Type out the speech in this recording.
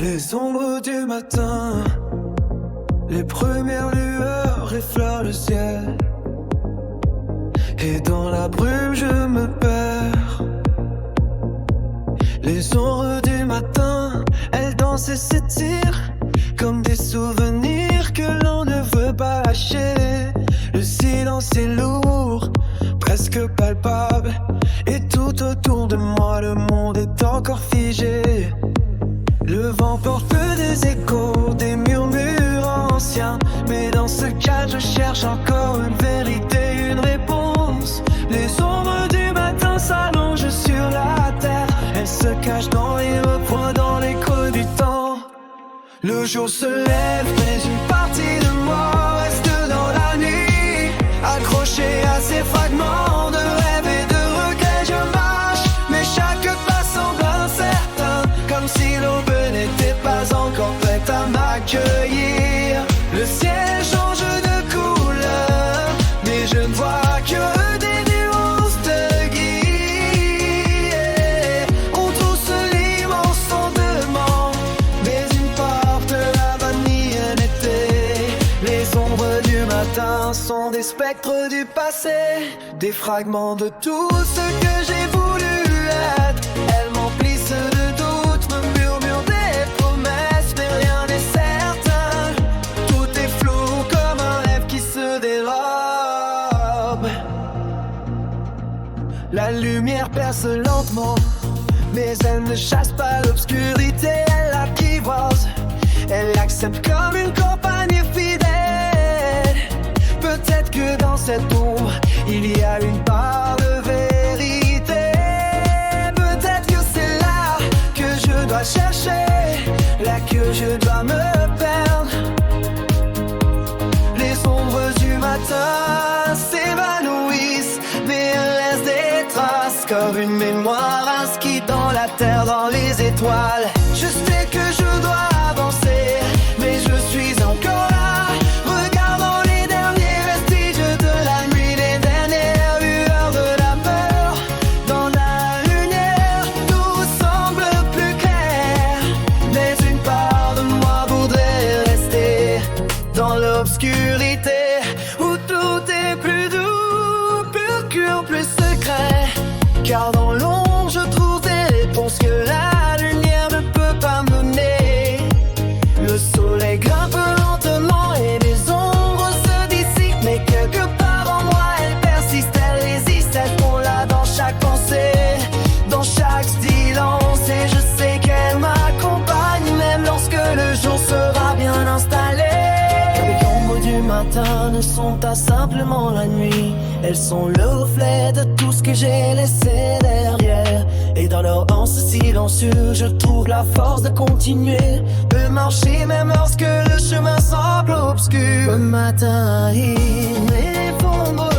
Les ombres du matin, les premières lueurs effleurent le ciel. Et dans la brume je me perds. Les ombres du matin, elles dansent et s'étirent comme des souvenirs que l'on ne veut pas lâcher. Le silence est lourd, presque palpable, et tout autour de moi le monde est encore figé. Le vent porte des échos, des murmures anciens, mais dans ce cadre je cherche encore une vérité, une réponse. Les ombres du matin s'allongent sur la terre, elles se cachent dans les refroids, dans les creux du temps. Le jour se lève, mais une partie de moi reste dans la nuit, accrochée à ces fragments de rêve et de regrets. Je marche, mais chaque pas semble incertain, comme si l'aube n'était pas encore prête à m'accueillir. Le ciel change de couleur, mais je ne vois que des nuances de gris. On trousse l'immense fondement, mais une porte la vanille en été. Les ombres du matin sont des spectres du passé, des fragments de tout ce que j'ai voulu être. Elles m'emplissent de doutes, me murmurent des promesses, mais rien n'est certain. Tout est flou comme un rêve qui se dérobe. La lumière perce lentement, mais elle ne chasse pas l'obscurité, elle l'apprivoise. Elle l'accepte comme une compagnie fidèle. Peut-être que dans cette ombre, il y a une part de vérité. Peut-être que c'est là que je dois chercher, là que je dois me perdre. Les ombres du matin s'évanouissent, mais il reste des traces, comme une mémoire inscrite dans la terre, dans les étoiles. Je sais que je dois avancer, mais je suis encore là, regardant les derniers vestiges de la nuit, les dernières lueurs de la peur. Dans la lumière, tout semble plus clair, mais une part de moi voudrait rester dans l'obscurité, où tout est plus doux, plus pur, plus secret. Car dans l'ombre je trouve des réponses que la lumière ne peut pas mener. Le soleil grimpe lentement et les ombres se dissipent, mais quelque part en moi elles persistent, elles résistent, elles font là dans chaque pensée, dans chaque silence. Et je sais qu'elles m'accompagnent même lorsque le jour sera bien installé. Les ombres du matin ne sont pas simplement la nuit, elles sont le reflet de tout ce que j'ai laissé derrière. Et dans leur anse silencieux, je trouve la force de continuer, de marcher même lorsque le chemin semble obscur. Le matin, il m'effondre